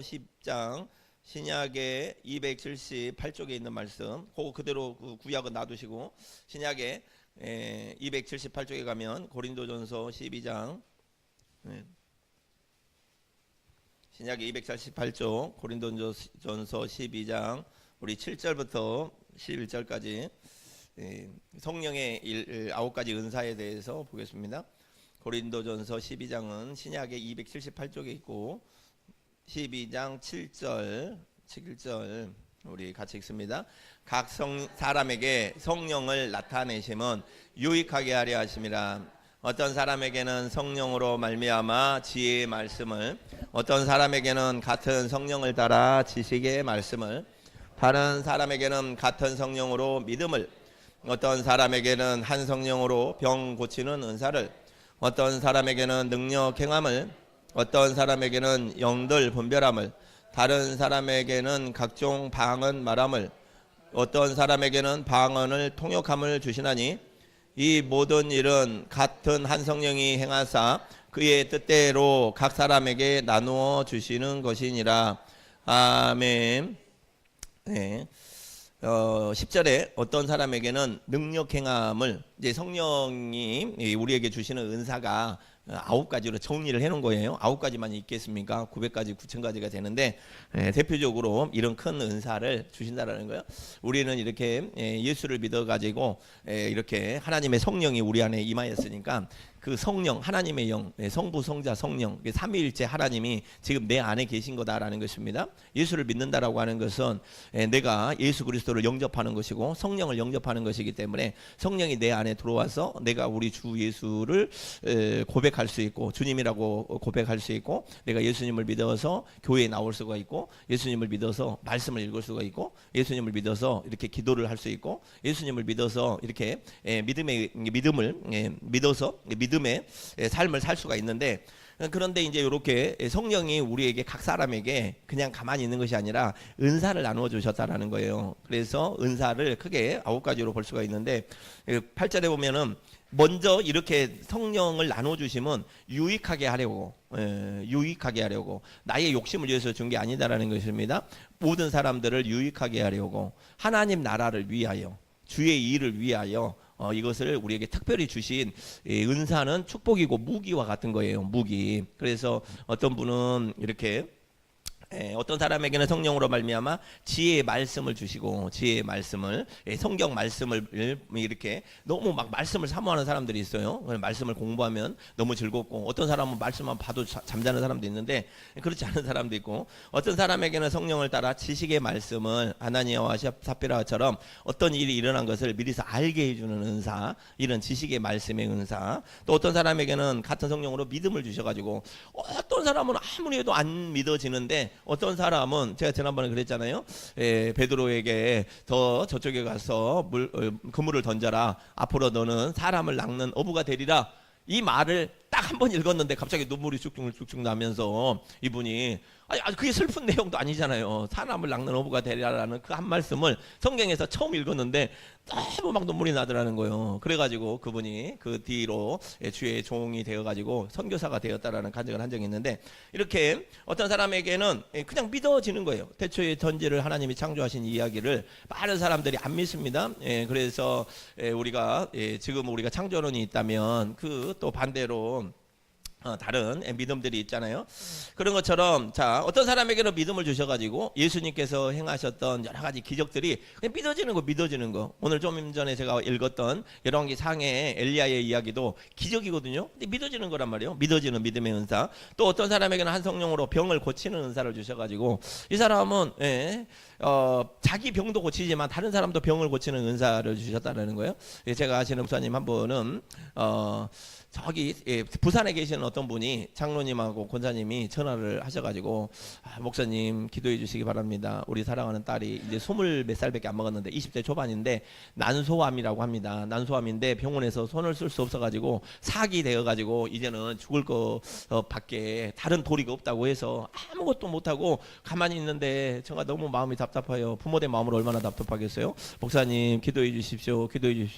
10장 신약의 278쪽에 있는 말씀, 그거 그대로 구약은 놔두시고 신약의 278쪽에 가면 고린도전서 12장, 신약의 278쪽 고린도전서 12장 우리 7절부터 11절까지 성령의 9가지 은사에 대해서 보겠습니다. 고린도전서 12장은 신약의 278쪽에 있고 12장 7절 우리 같이 읽습니다. 각 사람에게 성령을 나타내심은 유익하게 하려 하심이라. 어떤 사람에게는 성령으로 말미암아 지혜의 말씀을, 어떤 사람에게는 같은 성령을 따라 지식의 말씀을, 다른 사람에게는 같은 성령으로 믿음을, 어떤 사람에게는 한 성령으로 병 고치는 은사를, 어떤 사람에게는 능력 행함을, 어떤 사람에게는 영들 분별함을, 다른 사람에게는 각종 방언 말함을, 어떤 사람에게는 방언을 통역함을 주시나니 이 모든 일은 같은 한 성령이 행하사 그의 뜻대로 각 사람에게 나누어 주시는 것이니라. 아멘. 네. 10절에 어떤 사람에게는 능력 행함을, 이제 성령이 우리에게 주시는 은사가 9가지로 정리를 해놓은 거예요. 9가지만 있겠습니까? 900가지, 9000가지가 되는데 대표적으로 이런 큰 은사를 주신다라는 거예요. 우리는 이렇게 예수를 믿어가지고 이렇게 하나님의 성령이 우리 안에 임하였으니까 그 성령, 하나님의 영, 성부, 성자, 성령, 삼위일체 하나님이 지금 내 안에 계신 거다라는 것입니다. 예수를 믿는다라고 하는 것은 내가 예수 그리스도를 영접하는 것이고 성령을 영접하는 것이기 때문에 성령이 내 안에 들어와서 내가 우리 주 예수를 고백할 수 있고, 주님이라고 고백할 수 있고, 내가 예수님을 믿어서 교회에 나올 수가 있고, 예수님을 믿어서 말씀을 읽을 수가 있고, 예수님을 믿어서 이렇게 기도를 할 수 있고, 예수님을 믿어서 이렇게 믿음을 믿어서 믿음의 삶을 살 수가 있는데, 그런데 이제 이렇게 성령이 우리에게 각 사람에게 그냥 가만히 있는 것이 아니라 은사를 나누어 주셨다라는 거예요. 그래서 은사를 크게 9가지로 볼 수가 있는데 8절에 보면은 먼저 이렇게 성령을 나눠 주시면 유익하게 하려고, 나의 욕심을 위해서 준 게 아니다라는 것입니다. 모든 사람들을 유익하게 하려고, 하나님 나라를 위하여, 주의 일을 위하여 이것을 우리에게 특별히 주신 은사는 축복이고 무기와 같은 거예요. 무기. 그래서 어떤 분은 이렇게 어떤 사람에게는 성령으로 말미암아 지혜의 말씀을 주시고, 지혜의 말씀을, 성경 말씀을 이렇게 너무 막 말씀을 사모하는 사람들이 있어요. 말씀을 공부하면 너무 즐겁고, 어떤 사람은 말씀만 봐도 잠자는 사람도 있는데 그렇지 않은 사람도 있고, 어떤 사람에게는 성령을 따라 지식의 말씀을, 아나니아와 삽비라처럼 어떤 일이 일어난 것을 미리서 알게 해주는 은사, 이런 지식의 말씀의 은사. 또 어떤 사람에게는 같은 성령으로 믿음을 주셔가지고, 어떤 사람은 아무리 해도 안 믿어지는데 어떤 사람은, 제가 지난번에 그랬잖아요. 베드로에게 더 저쪽에 가서 그물을 던져라. 앞으로 너는 사람을 낚는 어부가 되리라. 이 말을 딱 한 번 읽었는데 갑자기 눈물이 쭉쭉 나면서 이분이, 그게 슬픈 내용도 아니잖아요. 사람을 낚는 어부가 되리라는 그 한 말씀을 성경에서 처음 읽었는데 너무 막 눈물이 나더라는 거예요. 그래가지고 그분이 그 뒤로 주의 종이 되어가지고 선교사가 되었다라는 간증을 한 적이 있는데, 이렇게 어떤 사람에게는 그냥 믿어지는 거예요. 태초에 전지를 하나님이 창조하신 이야기를 많은 사람들이 안 믿습니다. 그래서 지금 우리가 창조론이 있다면 그 또 반대로 다른 믿음들이 있잖아요. 그런 것처럼, 자, 어떤 사람에게는 믿음을 주셔가지고 예수님께서 행하셨던 여러 가지 기적들이 그냥 믿어지는 거. 오늘 좀 전에 제가 읽었던 열왕기 상의 엘리야의 이야기도 기적이거든요. 근데 믿어지는 거란 말이에요. 믿어지는 믿음의 은사. 또 어떤 사람에게는 한 성령으로 병을 고치는 은사를 주셔가지고 이 사람은 자기 병도 고치지만 다른 사람도 병을 고치는 은사를 주셨다는 거예요. 제가 아시는 목사님 한 분은 저기 부산에 계시는 어떤 분이 장로님하고 권사님이 전화를 하셔가지고, 목사님 기도해 주시기 바랍니다. 우리 사랑하는 딸이 이제 20몇 살밖에 안 먹었는데 20대 초반인데 난소암이라고 합니다. 난소암인데 병원에서 손을 쓸 수 없어가지고 사기 되어가지고 이제는 죽을 거 밖에 다른 도리가 없다고 해서 아무것도 못하고 가만히 있는데 제가 너무 마음이 답답해요. 부모된 마음으로 얼마나 답답하겠어요. 목사님 기도해 주십시오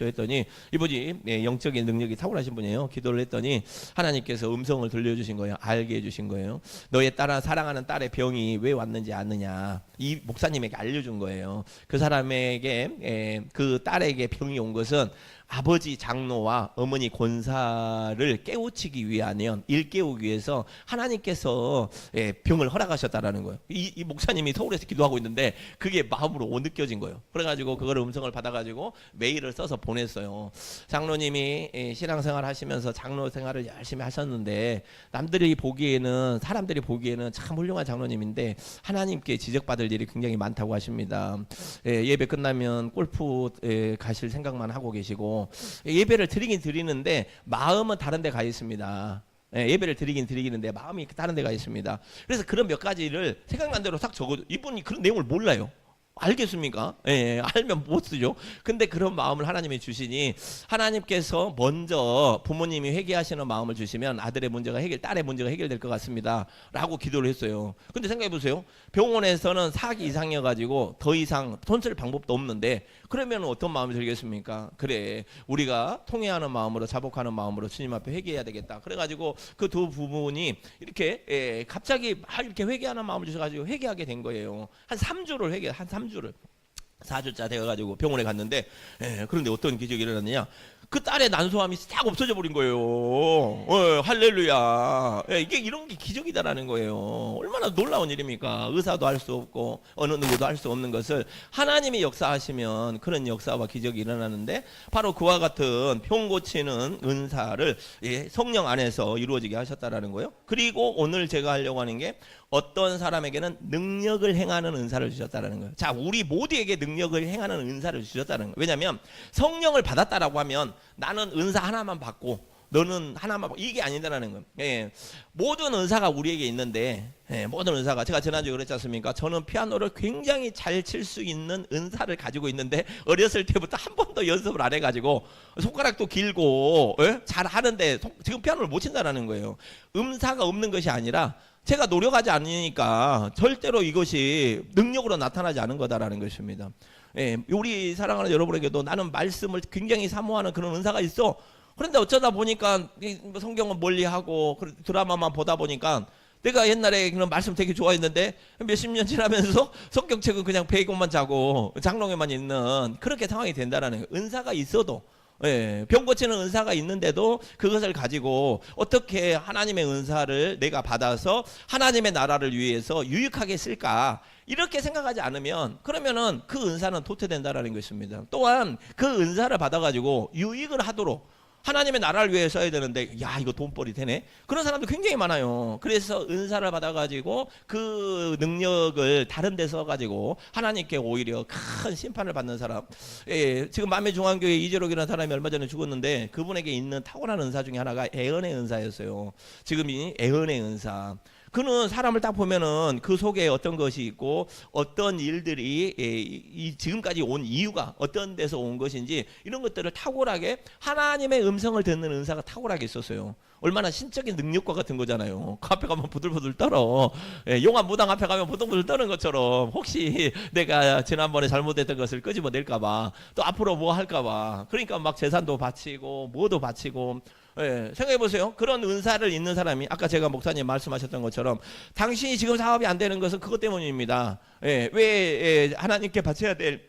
했더니 이분이 영적인 능력이 탁월하신 분이에요. 기도를 했더니 하나님께서 음성을 들려주신 거예요. 알게 해주신 거예요. 너의 딸아 사랑하는 딸의 병이 왜 왔는지 아느냐. 이 목사님에게 알려준 거예요. 그 사람에게 그 딸에게 병이 온 것은 아버지 장로와 어머니 권사를 깨우치기 위하면 일깨우기 위해서 하나님께서 병을 허락하셨다라는 거예요. 이 목사님이 서울에서 기도하고 있는데 그게 마음으로 느껴진 거예요. 그래가지고 그걸 음성을 받아가지고 메일을 써서 보냈어요. 장로님이 신앙생활 하시면서 장로 생활을 열심히 하셨는데 남들이 보기에는 사람들이 보기에는 참 훌륭한 장로님인데 하나님께 지적받을 일이 굉장히 많다고 하십니다. 예배 끝나면 골프 가실 생각만 하고 계시고 예배를 드리긴 드리는데 마음은 다른 데 가 있습니다. 예배를 드리긴 드리는데 마음이 다른 데 가 있습니다. 그래서 그런 몇 가지를 생각난 대로 딱 적어. 이분이 그런 내용을 몰라요. 알겠습니까? 알면 못 쓰죠. 근데 그런 마음을 하나님이 주시니 하나님께서 먼저 부모님이 회개하시는 마음을 주시면 아들의 문제가 딸의 문제가 해결될 것 같습니다 라고 기도를 했어요. 근데 생각해 보세요. 병원에서는 4기 이상이어가지고 더 이상 손 쓸 방법도 없는데 그러면 어떤 마음이 들겠습니까? 그래, 우리가 통회하는 마음으로 자복하는 마음으로 주님 앞에 회개해야 되겠다. 그래가지고 그 두 부분이 이렇게 갑자기 이렇게 회개하는 마음을 주셔가지고 회개하게 된 거예요. 한 3주를 한 3주를 4주차 되어가지고 병원에 갔는데 그런데 어떤 기적이 일어났느냐. 그 딸의 난소함이 싹 없어져 버린 거예요. 할렐루야. 이게 이런 게 기적이다라는 거예요. 얼마나 놀라운 일입니까? 의사도 할 수 없고 어느 누구도 할 수 없는 것을 하나님이 역사하시면 그런 역사와 기적이 일어나는데 바로 그와 같은 병 고치는 은사를 성령 안에서 이루어지게 하셨다라는 거예요. 그리고 오늘 제가 하려고 하는 게 어떤 사람에게는 능력을 행하는 은사를 주셨다는 거예요. 자, 우리 모두에게 능력을 행하는 은사를 주셨다는 거예요. 왜냐하면 성령을 받았다라고 하면 나는 은사 하나만 받고 너는 하나만 받고 이게 아니다라는 거예요. 모든 은사가 우리에게 있는데 모든 은사가 제가 지난주에 그랬지 않습니까? 저는 피아노를 굉장히 잘 칠 수 있는 은사를 가지고 있는데 어렸을 때부터 한 번도 연습을 안 해가지고 손가락도 길고 잘 하는데 지금 피아노를 못 친다라는 거예요. 은사가 없는 것이 아니라 제가 노력하지 않으니까 절대로 이것이 능력으로 나타나지 않은 거다라는 것입니다. 우리 사랑하는 여러분에게도 나는 말씀을 굉장히 사모하는 그런 은사가 있어. 그런데 어쩌다 보니까 성경은 멀리하고 드라마만 보다 보니까 내가 옛날에 그런 말씀 되게 좋아했는데 몇십 년 지나면서 성경책은 그냥 베이고만 자고 장롱에만 있는 그렇게 상황이 된다라는 거예요. 은사가 있어도 병 고치는 은사가 있는데도 그것을 가지고 어떻게 하나님의 은사를 내가 받아서 하나님의 나라를 위해서 유익하게 쓸까 이렇게 생각하지 않으면 그러면은 그 은사는 도태된다라는 것입니다. 또한 그 은사를 받아가지고 유익을 하도록 하나님의 나라를 위해 써야 되는데 야 이거 돈벌이 되네 그런 사람도 굉장히 많아요. 그래서 은사를 받아가지고 그 능력을 다른 데 써가지고 하나님께 오히려 큰 심판을 받는 사람. 지금 만매중앙교회 이재록이라는 사람이 얼마 전에 죽었는데 그분에게 있는 탁월한 은사 중에 하나가 애언의 은사였어요. 지금 이 애언의 은사, 그는 사람을 딱 보면은 그 속에 어떤 것이 있고 어떤 일들이 지금까지 온 이유가 어떤 데서 온 것인지 이런 것들을 탁월하게 하나님의 음성을 듣는 은사가 탁월하게 있었어요. 얼마나 신적인 능력과 같은 거잖아요. 그 앞에 가면 부들부들 떨어. 용암 무당 앞에 가면 부들부들 떠는 것처럼 혹시 내가 지난번에 잘못했던 것을 끄집어낼까봐 또 앞으로 뭐 할까봐 그러니까 막 재산도 바치고 뭐도 바치고. 생각해 보세요. 그런 은사를 있는 사람이 아까 제가 목사님 말씀하셨던 것처럼 당신이 지금 사업이 안 되는 것은 그것 때문입니다. 왜 하나님께 바쳐야 될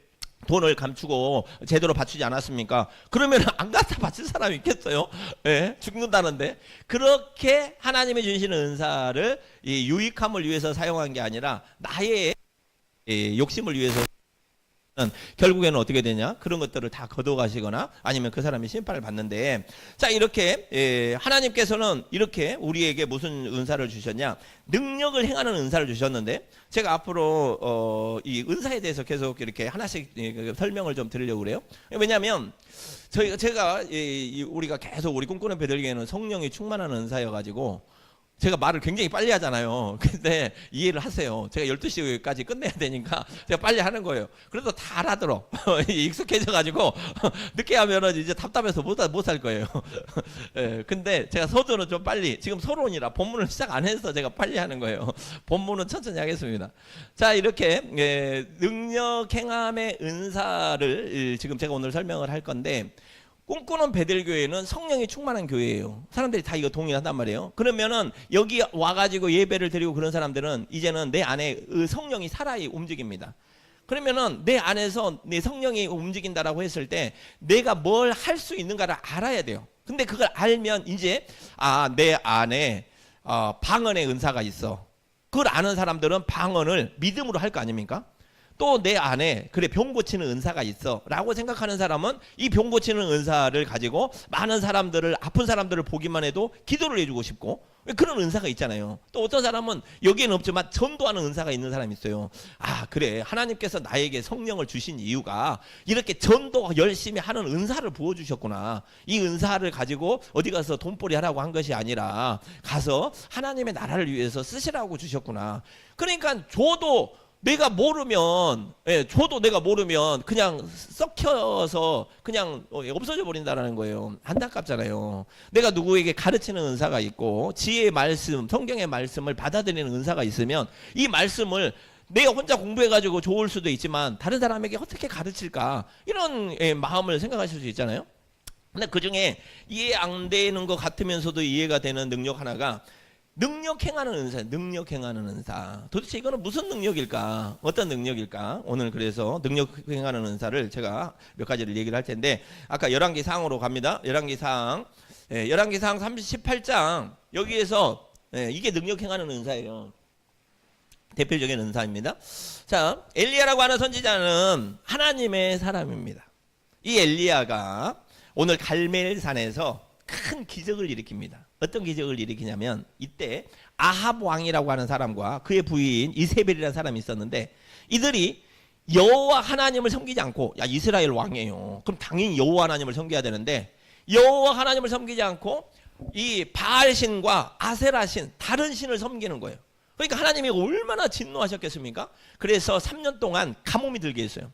돈을 감추고 제대로 바치지 않았습니까? 그러면 안 갖다 바칠 사람이 있겠어요? 죽는다는데. 그렇게 하나님이 주시는 은사를 이 유익함을 위해서 사용한 게 아니라 나의 욕심을 위해서 결국에는 어떻게 되냐? 그런 것들을 다 거둬가시거나 아니면 그 사람이 심판을 받는데, 자 이렇게 하나님께서는 이렇게 우리에게 무슨 은사를 주셨냐? 능력을 행하는 은사를 주셨는데, 제가 앞으로 이 은사에 대해서 계속 이렇게 하나씩 설명을 좀 드리려고 그래요. 왜냐하면 제가 우리가 계속 우리 꿈꾸는 배들기에는 성령이 충만한 은사여가지고 제가 말을 굉장히 빨리 하잖아요. 근데 이해를 하세요. 제가 12시까지 끝내야 되니까 제가 빨리 하는 거예요. 그래도 다 알아들어. 익숙해져가지고 늦게 하면은 이제 답답해서 못 할 거예요. 근데 제가 서두는 좀 빨리, 지금 서론이라 본문을 시작 안 해서 제가 빨리 하는 거예요. 본문은 천천히 하겠습니다. 자, 이렇게 능력 행함의 은사를 지금 제가 오늘 설명을 할 건데, 꿈꾸는 베델교회는 성령이 충만한 교회예요. 사람들이 다 이거 동의한단 말이에요. 그러면은 여기 와가지고 예배를 드리고 그런 사람들은 이제는 내 안에 성령이 살아야 움직입니다. 그러면은 내 안에서 내 성령이 움직인다라고 했을 때 내가 뭘 할 수 있는가를 알아야 돼요. 근데 그걸 알면 이제 내 안에 방언의 은사가 있어. 그걸 아는 사람들은 방언을 믿음으로 할 거 아닙니까? 또 내 안에 그래 병 고치는 은사가 있어 라고 생각하는 사람은 이 병 고치는 은사를 가지고 많은 사람들을, 아픈 사람들을 보기만 해도 기도를 해주고 싶고, 그런 은사가 있잖아요. 또 어떤 사람은 여기에는 없지만 전도하는 은사가 있는 사람이 있어요. 그래, 하나님께서 나에게 성령을 주신 이유가 이렇게 전도 열심히 하는 은사를 부어주셨구나. 이 은사를 가지고 어디 가서 돈벌이 하라고 한 것이 아니라 가서 하나님의 나라를 위해서 쓰시라고 주셨구나. 그러니까 내가 모르면 그냥 썩혀서 그냥 없어져 버린다는 거예요. 안타깝잖아요. 내가 누구에게 가르치는 은사가 있고 지혜의 말씀, 성경의 말씀을 받아들이는 은사가 있으면 이 말씀을 내가 혼자 공부해가지고 좋을 수도 있지만 다른 사람에게 어떻게 가르칠까, 이런 마음을 생각하실 수 있잖아요. 근데 그중에 이해 안 되는 것 같으면서도 이해가 되는 능력 하나가 능력 행하는 은사예요. 능력 행하는 은사. 도대체 이거는 무슨 능력일까? 어떤 능력일까? 오늘 그래서 능력 행하는 은사를 제가 몇 가지를 얘기를 할 텐데, 아까 열왕기상으로 갑니다. 열왕기상 18장 여기에서 이게 능력 행하는 은사예요. 대표적인 은사입니다. 자, 엘리야라고 하는 선지자는 하나님의 사람입니다. 이 엘리야가 오늘 갈멜산에서 큰 기적을 일으킵니다. 어떤 기적을 일으키냐면, 이때 아합 왕이라고 하는 사람과 그의 부인 이세벨이라는 사람이 있었는데, 이들이 여호와 하나님을 섬기지 않고, 이스라엘 왕이에요. 그럼 당연히 여호와 하나님을 섬겨야 되는데 여호와 하나님을 섬기지 않고 이 바알신과 아세라신, 다른 신을 섬기는 거예요. 그러니까 하나님이 얼마나 진노하셨겠습니까? 그래서 3년 동안 가뭄이 들게 했어요.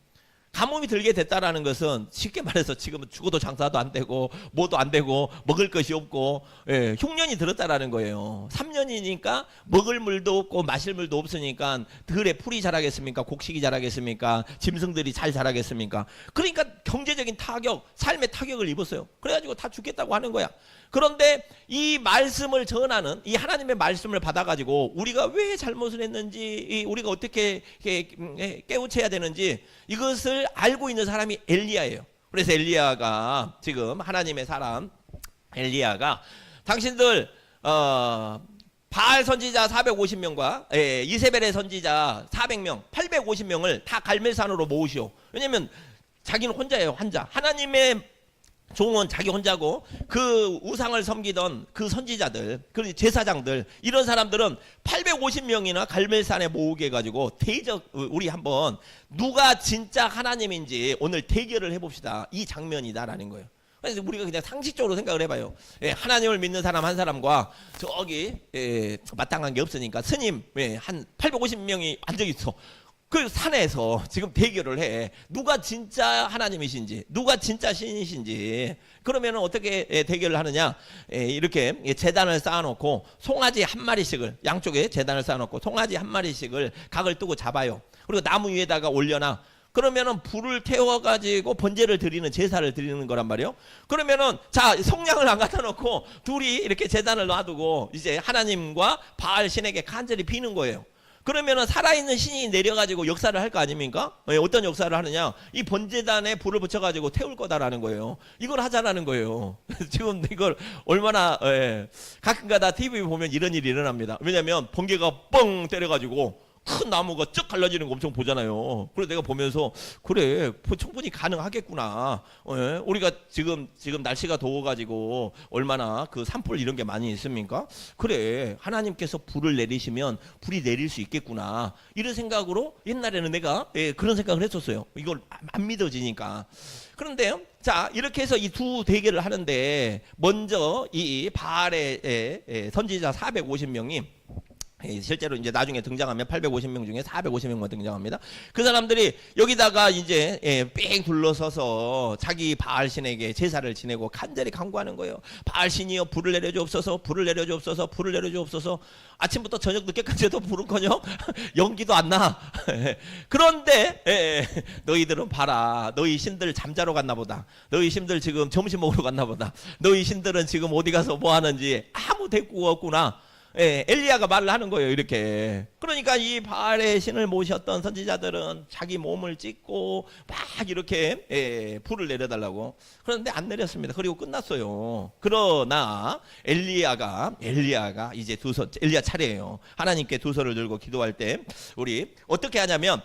가뭄이 들게 됐다라는 것은 쉽게 말해서 지금은 죽어도 장사도 안 되고 뭐도 안 되고 먹을 것이 없고 흉년이 들었다라는 거예요. 3년이니까 먹을 물도 없고 마실 물도 없으니까 들에 풀이 자라겠습니까? 곡식이 자라겠습니까? 짐승들이 잘 자라겠습니까? 그러니까 경제적인 타격, 삶의 타격을 입었어요. 그래가지고 다 죽겠다고 하는 거야. 그런데 이 말씀을 전하는, 이 하나님의 말씀을 받아가지고 우리가 왜 잘못을 했는지, 우리가 어떻게 깨우쳐야 되는지 이것을 알고 있는 사람이 엘리야예요. 그래서 엘리야가, 지금 하나님의 사람 엘리야가 당신들 바알 선지자 450명과 이세벨의 선지자 400명, 850명을 다 갈멜산으로 모으시오. 왜냐면 자기는 혼자예요. 혼자. 하나님의 종은 자기 혼자고, 그 우상을 섬기던 그 선지자들, 그 제사장들, 이런 사람들은 850명이나 갈멜산에 모으게 해가지고 우리 한번 누가 진짜 하나님인지 오늘 대결을 해봅시다. 이 장면이다라는 거예요. 그래서 우리가 그냥 상식적으로 생각을 해봐요. 하나님을 믿는 사람 한 사람과 저기 마땅한 게 없으니까 스님 한 850명이 앉아 있어. 그 산에서 지금 대결을 해. 누가 진짜 하나님이신지, 누가 진짜 신이신지. 그러면 어떻게 대결을 하느냐? 이렇게 제단을 쌓아놓고 송아지 한 마리씩을, 양쪽에 제단을 쌓아놓고 송아지 한 마리씩을 각을 뜨고 잡아요. 그리고 나무 위에다가 올려놔. 그러면은 불을 태워가지고 번제를 드리는, 제사를 드리는 거란 말이에요. 그러면은 성냥을 안 갖다 놓고 둘이 이렇게 제단을 놔두고 이제 하나님과 바알 신에게 간절히 비는 거예요. 그러면은 살아있는 신이 내려가지고 역사를 할 거 아닙니까? 어떤 역사를 하느냐? 이 번제단에 불을 붙여가지고 태울 거다라는 거예요. 이걸 하자라는 거예요. 지금 이걸 얼마나 가끔가다 TV 보면 이런 일이 일어납니다. 왜냐하면 번개가 뻥 때려가지고 큰 나무가 쭉 갈라지는 거 엄청 보잖아요. 그래서 내가 보면서 그래, 충분히 가능하겠구나. 우리가 지금 날씨가 더워가지고 얼마나 그 산불 이런 게 많이 있습니까? 그래, 하나님께서 불을 내리시면 불이 내릴 수 있겠구나. 이런 생각으로 옛날에는 내가 그런 생각을 했었어요. 이걸 안 믿어지니까. 그런데요, 자, 이렇게 해서 이 두 대결을 하는데, 먼저 이 바알의 선지자 450명이 실제로 이제 나중에 등장하면 850명 중에 450명만 등장합니다. 그 사람들이 여기다가 이제 뺑 둘러서서 자기 바알 신에게 제사를 지내고 간절히 간구하는 거예요. 바알 신이여, 불을 내려주옵소서, 불을 내려주옵소서, 불을 내려주옵소서. 아침부터 저녁 늦게까지도 불은커녕 연기도 안 나. 그런데 너희들은 봐라. 너희 신들 잠자러 갔나 보다. 너희 신들 지금 점심 먹으러 갔나 보다. 너희 신들은 지금 어디 가서 뭐 하는지 아무 대꾸가 없구나. 엘리야가 말을 하는 거예요. 이렇게. 그러니까 이 바알의 신을 모셨던 선지자들은 자기 몸을 찢고 막 이렇게 불을 내려달라고. 그런데 안 내렸습니다. 그리고 끝났어요. 그러나 엘리야가 이제 엘리야 차례예요. 하나님께 두 손을 들고 기도할 때 우리 어떻게 하냐면,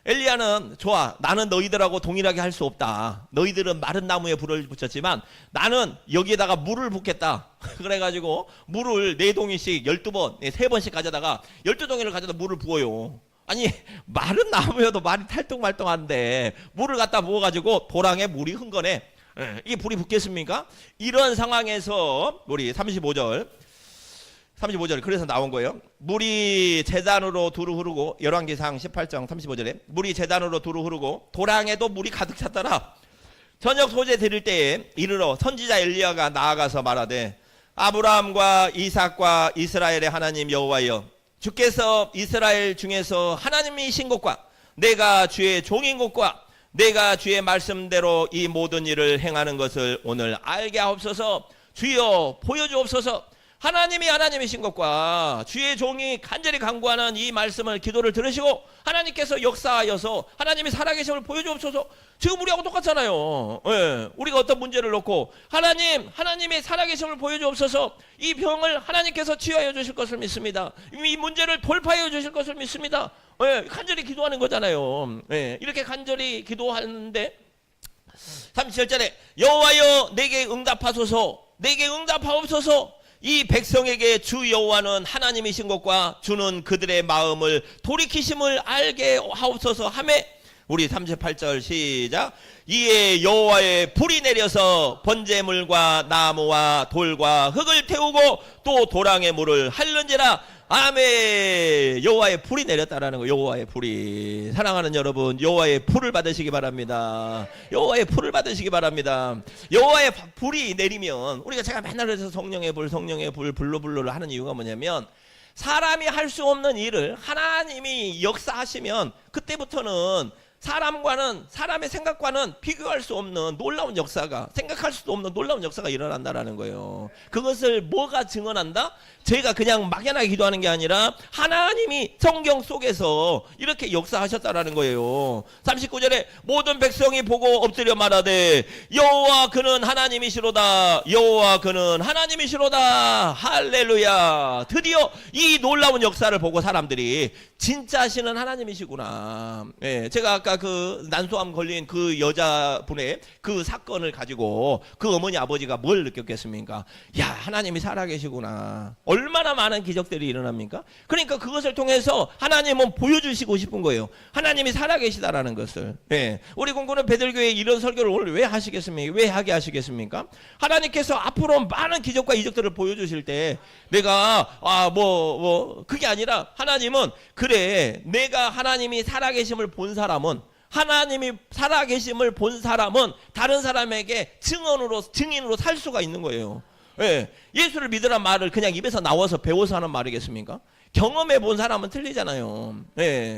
엘리야는 좋아, 나는 너희들하고 동일하게 할 수 없다. 너희들은 마른 나무에 불을 붙였지만 나는 여기에다가 물을 붓겠다. 그래가지고 물을 4동이씩 12번 3번씩 가져다가 12동이를 가져다 물을 부어요. 아니 마른 나무여도 말이 탈뚱말뚱한데 물을 갖다 부어가지고 도랑에 물이 흥건해. 이게 불이 붙겠습니까? 이런 상황에서 우리 35절 그래서 나온 거예요. 물이 제단으로 두루 흐르고, 열왕기상 18장 35절에 물이 제단으로 두루 흐르고 도랑에도 물이 가득 찼더라. 저녁 소재 드릴 때에 이르러 선지자 엘리야가 나아가서 말하되, 아브라함과 이삭과 이스라엘의 하나님 여호와여, 주께서 이스라엘 중에서 하나님이신 것과 내가 주의 종인 것과 내가 주의 말씀대로 이 모든 일을 행하는 것을 오늘 알게 하옵소서. 주여 보여주옵소서. 하나님이 하나님이신 것과 주의 종이 간절히 간구하는 이 말씀을, 기도를 들으시고 하나님께서 역사하여서 하나님이 살아계심을 보여주옵소서. 지금 우리하고 똑같잖아요. 우리가 어떤 문제를 놓고 하나님이 살아계심을 보여주옵소서. 이 병을 하나님께서 치유하여 주실 것을 믿습니다. 이 문제를 돌파하여 주실 것을 믿습니다. 간절히 기도하는 거잖아요. 이렇게 간절히 기도하는데 37절에 여호와여 내게 응답하소서. 내게 응답하옵소서. 이 백성에게 주 여호와는 하나님이신 것과 주는 그들의 마음을 돌이키심을 알게 하옵소서 하매, 우리 38절 시작. 이에 여호와의 불이 내려서 번제물과 나무와 돌과 흙을 태우고 또 도랑의 물을 핥는지라. 아멘. 여호와의 불이 내렸다라는 거. 여호와의 불이. 사랑하는 여러분, 여호와의 불을 받으시기 바랍니다. 여호와의 불을 받으시기 바랍니다. 여호와의 불이 내리면, 우리가 제가 맨날 그래서 성령의 불 불로를 하는 이유가 뭐냐면, 사람이 할 수 없는 일을 하나님이 역사하시면 그때부터는 사람의 생각과는 비교할 수 없는 놀라운 역사가, 생각할 수도 없는 놀라운 역사가 일어난다라는 거예요. 그것을 뭐가 증언한다? 제가 그냥 막연하게 기도하는 게 아니라 하나님이 성경 속에서 이렇게 역사하셨다라는 거예요. 39절에 모든 백성이 보고 엎드려 말하되 여호와 그는 하나님이시로다. 여호와 그는 하나님이시로다. 할렐루야. 드디어 이 놀라운 역사를 보고 사람들이 진짜 신은 하나님이시구나. 제가 아까 그 난소암 걸린 그 여자분의 그 사건을 가지고 그 어머니 아버지가 뭘 느꼈겠습니까? 야, 하나님이 살아계시구나. 얼마나 많은 기적들이 일어납니까? 그러니까 그것을 통해서 하나님은 보여주시고 싶은 거예요. 하나님이 살아계시다라는 것을. 우리 공군은 베들교회 이런 설교를 오늘 왜 하시겠습니까? 왜 하게 하시겠습니까? 하나님께서 앞으로 많은 기적과 이적들을 보여주실 때 내가 그게 아니라, 하나님은 그래, 내가 하나님이 살아계심을 본 사람은, 다른 사람에게 증인으로 살 수가 있는 거예요. 예수를 믿으란 말을 그냥 입에서 나와서 배워서 하는 말이겠습니까? 경험해 본 사람은 틀리잖아요.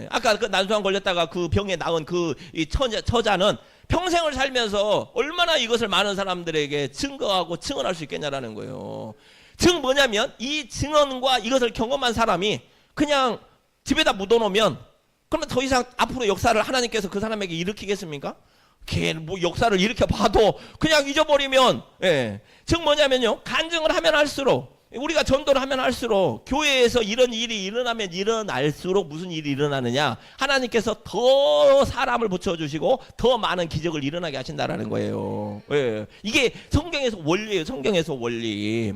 아까 그 난소암 걸렸다가 그 병에 나은 이 처자는 평생을 살면서 얼마나 이것을 많은 사람들에게 증거하고 증언할 수 있겠냐라는 거예요. 뭐냐면 이 증언과 이것을 경험한 사람이 그냥 집에다 묻어놓으면, 그러면 더 이상 앞으로 역사를 하나님께서 그 사람에게 일으키겠습니까? 뭐 역사를 일으켜 봐도 그냥 잊어버리면. 뭐냐면요, 간증을 하면 할수록, 우리가 전도를 하면 할수록, 교회에서 이런 일이 일어나면 일어날수록 무슨 일이 일어나느냐, 하나님께서 더 사람을 붙여주시고 더 많은 기적을 일어나게 하신다라는 거예요. 이게 성경에서 원리예요. 성경에서 원리.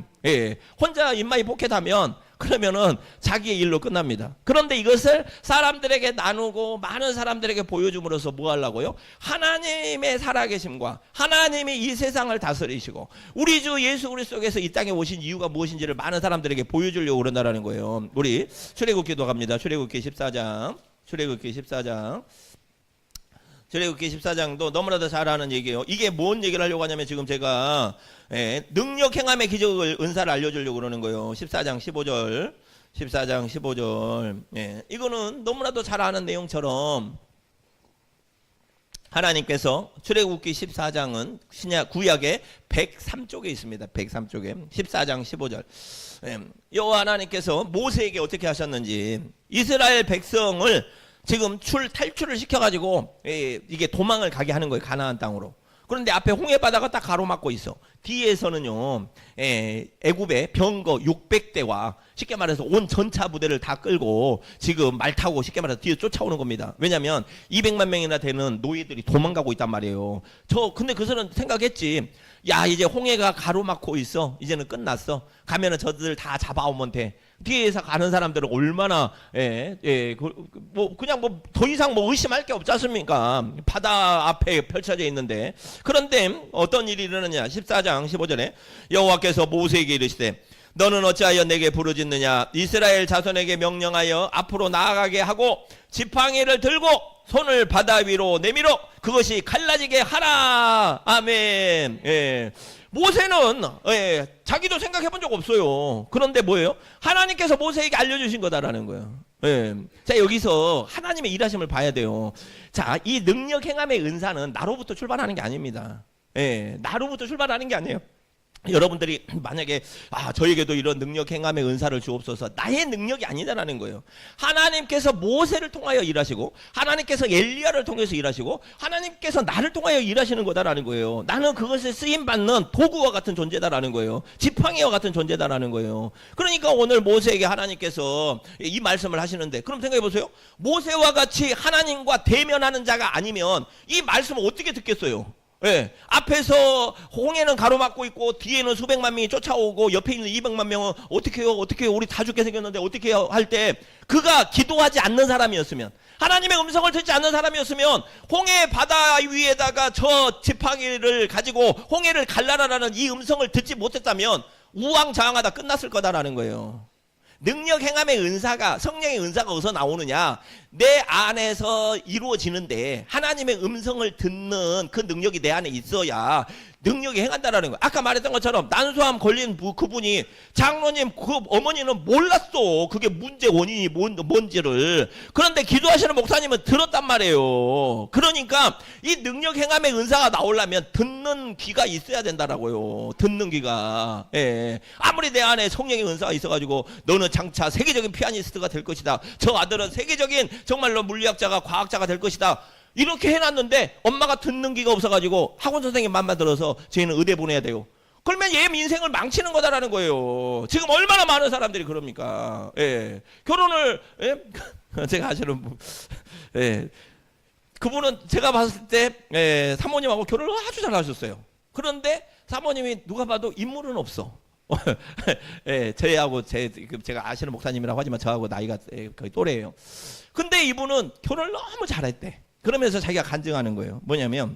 혼자 입마이 포켓하면 그러면은 자기의 일로 끝납니다. 그런데 이것을 사람들에게 나누고 많은 사람들에게 보여줌으로써 뭐 하려고요? 하나님의 살아계심과 하나님이 이 세상을 다스리시고 우리 주 예수 그리스도께서 이 땅에 오신 이유가 무엇인지를 많은 사람들에게 보여주려고 그런다는 거예요. 우리 출애굽기 기도갑니다. 출애굽기 14장. 출애굽기 14장도 너무나도 잘 아는 얘기예요. 이게 뭔 얘기를 하려고 하냐면, 지금 제가 능력 행함의 기적을, 은사를 알려주려고 그러는 거예요. 14장 15절 14장 15절. 예, 이거는 너무나도 잘 아는 내용처럼 하나님께서 출애굽기 14장은 신약 구약의 103쪽에 있습니다. 103쪽에 14장 15절. 여호와 하나님께서 모세에게 어떻게 하셨는지, 이스라엘 백성을 지금 탈출을 시켜가지고 이게 도망을 가게 하는 거예요. 가나안 땅으로. 그런데 앞에 홍해 바다가 딱 가로막고 있어. 뒤에서는요, 애굽의 병거 600대와 쉽게 말해서 온 전차 부대를 다 끌고 지금 말 타고 쉽게 말해서 뒤에 쫓아오는 겁니다. 왜냐하면 200만 명이나 되는 노예들이 도망가고 있단 말이에요. 근데 그들은 생각했지. 야, 이제 홍해가 가로막고 있어. 이제는 끝났어. 가면은 저들 다 잡아오면 돼. 뒤에서 가는 사람들은 얼마나 그냥 뭐 더 이상 뭐 의심할 게 없지 않습니까? 바다 앞에 펼쳐져 있는데. 그런데 어떤 일이 일어나냐? 14장 15절에 여호와께서 모세에게 이르시되 너는 어찌하여 내게 부르짖느냐? 이스라엘 자손에게 명령하여 앞으로 나아가게 하고 지팡이를 들고 손을 바다 위로 내밀어 그것이 갈라지게 하라. 아멘. 모세는 자기도 생각해 본 적 없어요. 그런데 뭐예요? 하나님께서 모세에게 알려주신 거다라는 거예요. 자, 여기서 하나님의 일하심을 봐야 돼요. 자, 이 능력 행함의 은사는 나로부터 출발하는 게 아닙니다. 나로부터 출발하는 게 아니에요. 여러분들이 만약에 저에게도 이런 능력 행함의 은사를 주옵소서, 나의 능력이 아니다라는 거예요. 하나님께서 모세를 통하여 일하시고 하나님께서 엘리야를 통해서 일하시고 하나님께서 나를 통하여 일하시는 거다라는 거예요. 나는 그것에 쓰임받는 도구와 같은 존재다라는 거예요. 지팡이와 같은 존재다라는 거예요. 그러니까 오늘 모세에게 하나님께서 이 말씀을 하시는데, 그럼 생각해 보세요. 모세와 같이 하나님과 대면하는 자가 아니면 이 말씀을 어떻게 듣겠어요? 앞에서 홍해는 가로막고 있고 뒤에는 수백만 명이 쫓아오고 옆에 있는 200만 명은 어떻게 해요? 우리 다 죽게 생겼는데 어떻게 해요? 할 때 그가 기도하지 않는 사람이었으면, 하나님의 음성을 듣지 않는 사람이었으면 홍해 바다 위에다가 저 지팡이를 가지고 홍해를 갈라라라는 이 음성을 듣지 못했다면 우왕좌왕하다 끝났을 거다라는 거예요. 능력 행함의 은사가, 성령의 은사가 어디서 나오느냐? 내 안에서 이루어지는데 하나님의 음성을 듣는 그 능력이 내 안에 있어야 능력이 행한다라는 거예요. 아까 말했던 것처럼 난소암 걸린 그분이, 장로님 그 어머니는 몰랐어. 그게 문제 원인이 뭔지를. 그런데 기도하시는 목사님은 들었단 말이에요. 그러니까 이 능력 행함의 은사가 나오려면 듣는 귀가 있어야 된다라고요. 듣는 귀가. 아무리 내 안에 성령의 은사가 있어가지고 너는 장차 세계적인 피아니스트가 될 것이다. 저 아들은 세계적인 정말로 물리학자가 과학자가 될 것이다. 이렇게 해놨는데 엄마가 듣는 귀가 없어가지고 학원 선생님 맘만 들어서 쟤는 의대 보내야 돼요. 그러면 얘 인생을 망치는 거다라는 거예요. 지금 얼마나 많은 사람들이 그럽니까? 결혼을 제가 아시는 그분은 제가 봤을 때 사모님하고 결혼을 아주 잘하셨어요. 그런데 사모님이 누가 봐도 인물은 없어. 저하고 제가 아시는 목사님이라고 하지만 저하고 나이가 거의 또래예요. 근데 이분은 결혼을 너무 잘했대. 그러면서 자기가 간증하는 거예요. 뭐냐면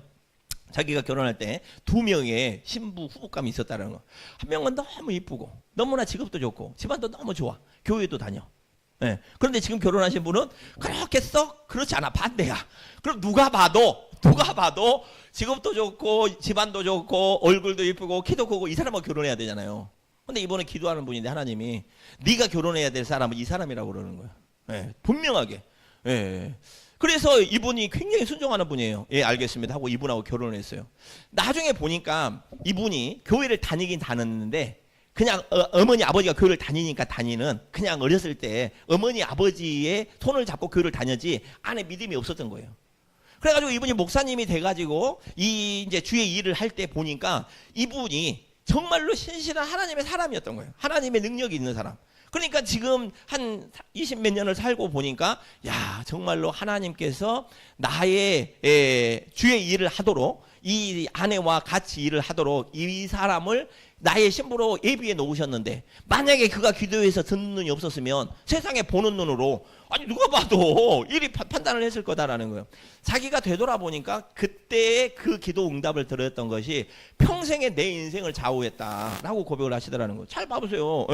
자기가 결혼할 때 2명의 신부 후보감이 있었다는 거. 한 명은 너무 이쁘고 너무나 직업도 좋고 집안도 너무 좋아. 교회도 다녀. 그런데 지금 결혼하신 분은 그렇게 썩 그렇지 않아. 반대야. 그럼 누가 봐도 직업도 좋고 집안도 좋고 얼굴도 이쁘고 키도 크고 이 사람하고 결혼해야 되잖아요. 근데 이번에 기도하는 분인데 하나님이 네가 결혼해야 될 사람은 이 사람이라고 그러는 거예요. 분명하게. 그래서 이분이 굉장히 순종하는 분이에요. 알겠습니다 하고 이분하고 결혼을 했어요. 나중에 보니까 이분이 교회를 다니긴 다녔는데 그냥 어머니 아버지가 교회를 다니니까 다니는, 그냥 어렸을 때 어머니 아버지의 손을 잡고 교회를 다녔지 안에 믿음이 없었던 거예요. 그래가지고 이분이 목사님이 돼가지고 이제 주의 일을 할 때 보니까 이분이 정말로 신실한 하나님의 사람이었던 거예요. 하나님의 능력이 있는 사람. 그러니까 지금 한 20 몇 년을 살고 보니까 야, 정말로 하나님께서 나의 주의 일을 하도록, 이 아내와 같이 일을 하도록 이 사람을 나의 신부로 예비해 놓으셨는데, 만약에 그가 기도해서 듣는 눈이 없었으면 세상에 보는 눈으로 누가 봐도 이리 판단을 했을 거다라는 거예요. 자기가 되돌아보니까 그때의 그 기도 응답을 들었던 것이 평생의 내 인생을 좌우했다라고 고백을 하시더라는 거예요. 잘 봐보세요.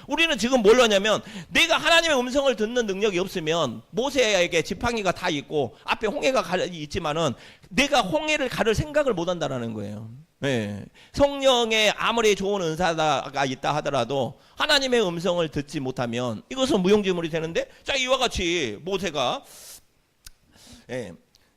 우리는 지금 뭘 하냐면, 내가 하나님의 음성을 듣는 능력이 없으면 모세에게 지팡이가 다 있고 앞에 홍해가 있지만은 내가 홍해를 가를 생각을 못 한다라는 거예요. 예. 성령의 아무리 좋은 은사가 있다 하더라도 하나님의 음성을 듣지 못하면 이것은 무용지물이 되는데, 자, 이와 같이 모세가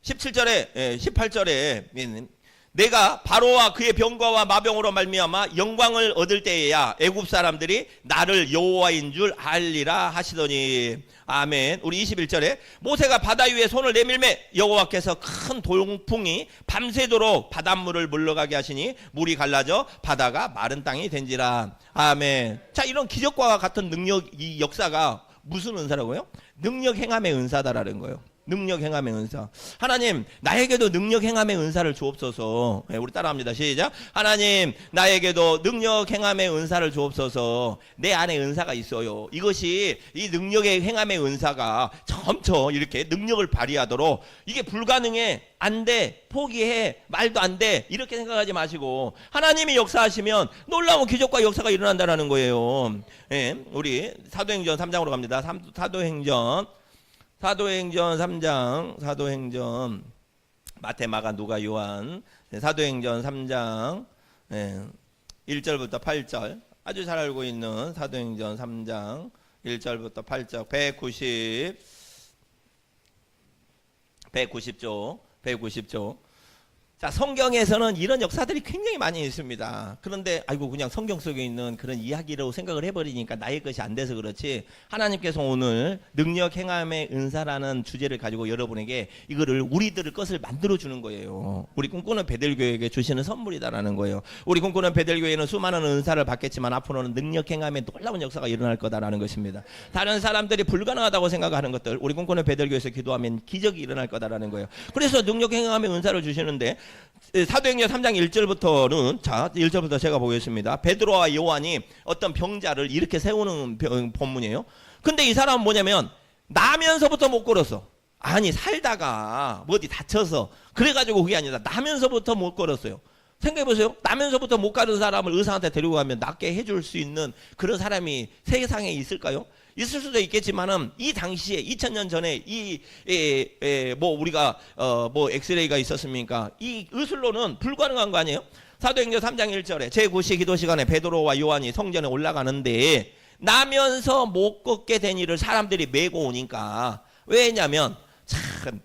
17절에 18절에 내가 바로와 그의 병과와 마병으로 말미암아 영광을 얻을 때에야 애굽 사람들이 나를 여호와인 줄 알리라 하시더니. 아멘. 우리 21절에 모세가 바다 위에 손을 내밀매 여호와께서 큰 돌풍이 밤새도록 바닷물을 물러가게 하시니 물이 갈라져 바다가 마른 땅이 된지라. 아멘. 자, 이런 기적과 같은 능력, 이 역사가 무슨 은사라고요? 능력 행함의 은사다라는 거예요. 능력 행함의 은사. 하나님, 나에게도 능력 행함의 은사를 주옵소서. 우리 따라합니다. 시작. 하나님, 나에게도 능력 행함의 은사를 주옵소서. 내 안에 은사가 있어요. 이것이, 이 능력의 행함의 은사가 점점 이렇게 능력을 발휘하도록, 이게 불가능해, 안 돼, 포기해, 말도 안 돼, 이렇게 생각하지 마시고 하나님이 역사하시면 놀라운 기적과 역사가 일어난다는 거예요. 우리 사도행전 3장으로 갑니다. 사도행전 3장, 사도행전 마태, 마가, 누가, 요한. 사도행전 3장 1절부터 8절, 아주 잘 알고 있는 사도행전 3장 1절부터 8절, 190조. 자, 성경에서는 이런 역사들이 굉장히 많이 있습니다. 그런데 아이고, 그냥 성경 속에 있는 그런 이야기로 생각을 해버리니까 나의 것이 안 돼서 그렇지, 하나님께서 오늘 능력 행함의 은사라는 주제를 가지고 여러분에게 이거를 우리들의 것을 만들어주는 거예요. 우리 꿈꾸는 베델교회에게 주시는 선물이다라는 거예요. 우리 꿈꾸는 베델교회는 수많은 은사를 받겠지만 앞으로는 능력 행함의 놀라운 역사가 일어날 거다라는 것입니다. 다른 사람들이 불가능하다고 생각하는 것들, 우리 꿈꾸는 베델교회에서 기도하면 기적이 일어날 거다라는 거예요. 그래서 능력 행함의 은사를 주시는데, 사도행전 3장 1절부터는, 자, 1절부터 제가 보겠습니다. 베드로와 요한이 어떤 병자를 이렇게 세우는 본문이에요. 근데 이 사람은 뭐냐면 나면서부터 못 걸었어. 아니, 살다가 뭐 어디 다쳐서 그래가지고 그게 아니라 나면서부터 못 걸었어요. 생각해보세요. 나면서부터 못 가는 사람을 의사한테 데리고 가면 낫게 해줄 수 있는 그런 사람이 세상에 있을까요? 있을 수도 있겠지만은 이 당시에 2000년 전에 뭐 우리가 뭐 엑스레이가 있었습니까? 이 의술로는 불가능한 거 아니에요? 사도행전 3장 1절에 제9시 기도 시간에 베드로와 요한이 성전에 올라가는데 나면서 못 걷게 된 이를 사람들이 메고 오니까, 왜냐면 참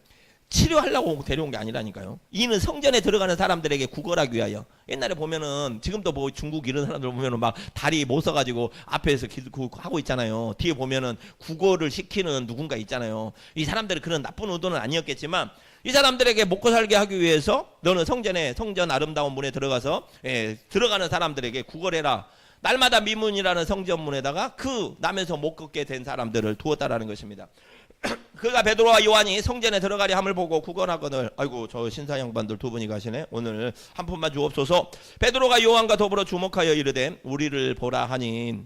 치료하려고 데려온 게 아니라니까요. 이는 성전에 들어가는 사람들에게 구걸하기 위하여. 옛날에 보면은, 지금도 뭐 중국 이런 사람들 보면은 막 다리 못 써가지고 앞에서 하고 있잖아요. 뒤에 보면은 구걸을 시키는 누군가 있잖아요. 이 사람들은 그런 나쁜 의도는 아니었겠지만 이 사람들에게 먹고 살게 하기 위해서 너는 성전 아름다운 문에 들어가서 들어가는 사람들에게 구걸해라. 날마다 미문이라는 성전문에다가 그 남에서 못 걷게 된 사람들을 두었다라는 것입니다. 그가 베드로와 요한이 성전에 들어가려 함을 보고 구걸하거늘, 아이고, 저 신사 양반들 두 분이 가시네. 오늘 한 푼만 주옵소서. 베드로가 요한과 더불어 주목하여 이르되 우리를 보라 하니.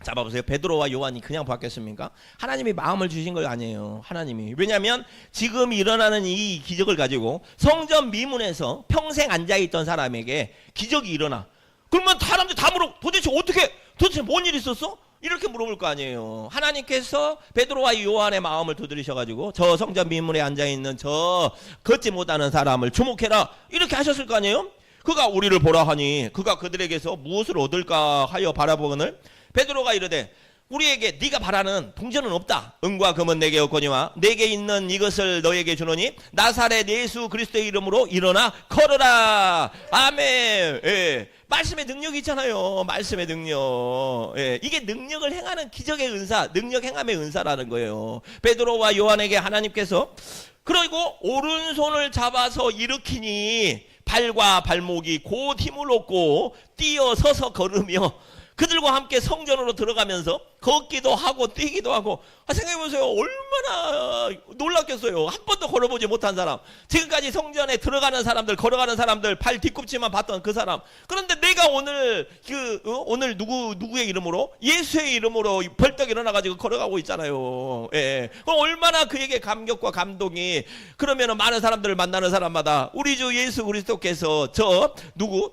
잡아보세요. 베드로와 요한이 그냥 봤겠습니까? 하나님이 마음을 주신 걸 아니에요. 하나님이. 왜냐하면 지금 일어나는 이 기적을 가지고 성전 미문에서 평생 앉아있던 사람에게 기적이 일어나. 그러면 사람들 다 물어. 도대체 뭔 일 있었어? 이렇게 물어볼 거 아니에요. 하나님께서 베드로와 요한의 마음을 두드리셔가지고 저 성전 미문에 앉아있는 저 걷지 못하는 사람을 주목해라, 이렇게 하셨을 거 아니에요. 그가 우리를 보라 하니 그가 그들에게서 무엇을 얻을까 하여 바라보거늘 베드로가 이르되 우리에게 네가 바라는 동전은 없다. 은과 금은 내게 없거니와 내게 있는 이것을 너에게 주노니 나사렛 예수 그리스도의 이름으로 일어나 걸어라. 아멘. 말씀의 능력이 있잖아요. 말씀의 능력. 이게 능력을 행하는 기적의 은사, 능력 행함의 은사라는 거예요. 베드로와 요한에게 하나님께서 그리고 오른손을 잡아서 일으키니 발과 발목이 곧 힘을 얻고 뛰어 서서 걸으며 그들과 함께 성전으로 들어가면서 걷기도 하고 뛰기도 하고. 생각해보세요. 얼마나 놀랐겠어요. 한 번도 걸어보지 못한 사람, 지금까지 성전에 들어가는 사람들, 걸어가는 사람들 발 뒤꿈치만 봤던 그 사람. 그런데 내가 오늘 오늘 누구의 이름으로, 예수의 이름으로 벌떡 일어나가지고 걸어가고 있잖아요. 그럼 얼마나 그에게 감격과 감동이. 그러면은 많은 사람들을 만나는 사람마다 우리 주 예수 그리스도께서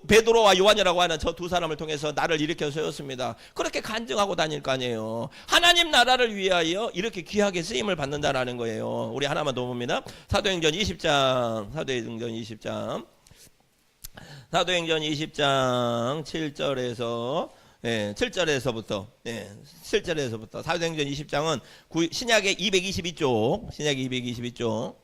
베드로와 요한이라고 하는 저 두 사람을 통해서 나를 일으켜 세웠습니다. 그렇게 간증하고 다닐 거 아니에요. 하나님 나라를 위하여 이렇게 귀하게 쓰임을 받는다라는 거예요. 우리 하나만 더 봅니다. 사도행전 20장. 사도행전 20장 7절에서 7절에서부터 7절에서부터 사도행전 20장은 신약의 222쪽 신약의 222쪽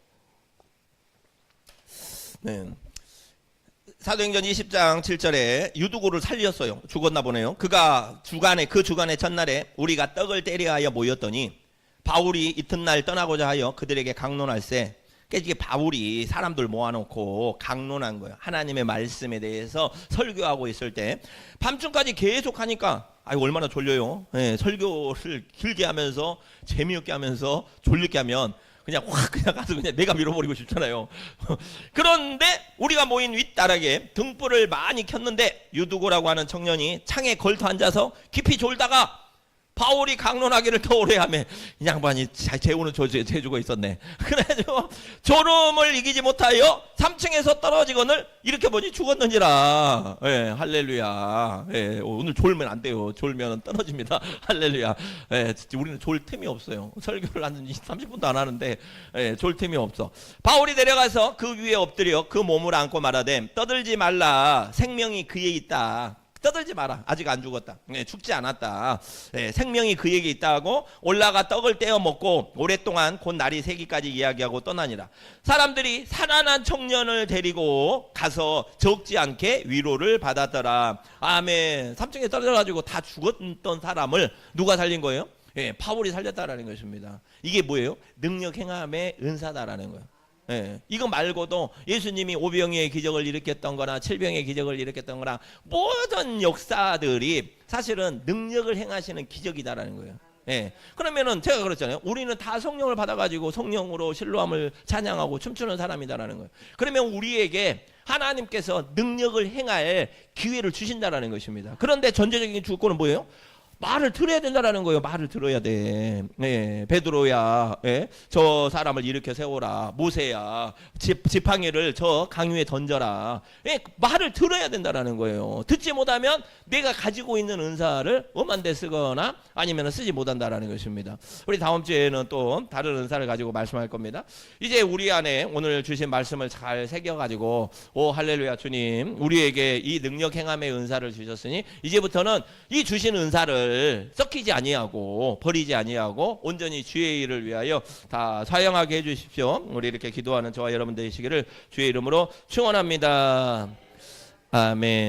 사도행전 20장 7절에 유두고를 살렸어요. 죽었나 보네요. 그 주간의 첫날에 우리가 떡을 때리하여 모였더니 바울이 이튿날 떠나고자 하여 그들에게 강론할세. 이게 바울이 사람들 모아놓고 강론한 거예요. 하나님의 말씀에 대해서 설교하고 있을 때 밤중까지 계속 하니까 얼마나 졸려요. 설교를 길게 하면서 재미없게 하면서 졸리게 하면 그냥 가서 그냥 내가 밀어버리고 싶잖아요. 그런데 우리가 모인 윗다락에 등불을 많이 켰는데 유두고라고 하는 청년이 창에 걸터 앉아서 깊이 졸다가 바울이 강론하기를 더 오래 하며 이 양반이 재우는 재주가 있었네. 그래가지고 졸음을 이기지 못하여 3층에서 떨어지거늘 이렇게 보니 죽었는지라. 할렐루야. 오늘 졸면 안 돼요. 졸면 떨어집니다. 할렐루야. 우리는 졸 틈이 없어요. 설교를 한 30분도 안 하는데 졸 틈이 없어. 바울이 내려가서 그 위에 엎드려 그 몸을 안고 말하되 떠들지 말라. 생명이 그에 있다. 떠들지 마라. 아직 안 죽었다. 죽지 않았다. 생명이 그에게 있다고 올라가 떡을 떼어 먹고 오랫동안 곧 날이 새기까지 이야기하고 떠나니라. 사람들이 살아난 청년을 데리고 가서 적지 않게 위로를 받았더라. 아멘. 3층에 떨어져가지고 다 죽었던 사람을 누가 살린 거예요? 바울이 살렸다라는 것입니다. 이게 뭐예요? 능력 행함의 은사다라는 거예요. 이거 말고도 예수님이 오병이의 기적을 일으켰던 거나 칠병의 기적을 일으켰던 거나 모든 역사들이 사실은 능력을 행하시는 기적이다라는 거예요. 그러면은 제가 그랬잖아요. 우리는 다 성령을 받아가지고 성령으로 실로함을 찬양하고 춤추는 사람이다라는 거예요. 그러면 우리에게 하나님께서 능력을 행할 기회를 주신다라는 것입니다. 그런데 전제적인 조건은 뭐예요? 말을 들어야 된다라는 거예요. 말을 들어야 돼. 베드로야, 저 사람을 일으켜 세워라. 모세야, 지팡이를 저 강 위에 던져라. 말을 들어야 된다라는 거예요. 듣지 못하면 내가 가지고 있는 은사를 엄한데 쓰거나 아니면 쓰지 못한다라는 것입니다. 우리 다음 주에는 또 다른 은사를 가지고 말씀할 겁니다. 이제 우리 안에 오늘 주신 말씀을 잘 새겨가지고 오 할렐루야 주님, 우리에게 이 능력 행함의 은사를 주셨으니 이제부터는 이 주신 은사를 썩히지 아니하고 버리지 아니하고 온전히 주의 일을 위하여 다 사용하게 해주십시오. 우리 이렇게 기도하는 저와 여러분 되시기를 주의 이름으로 축원합니다. 아멘.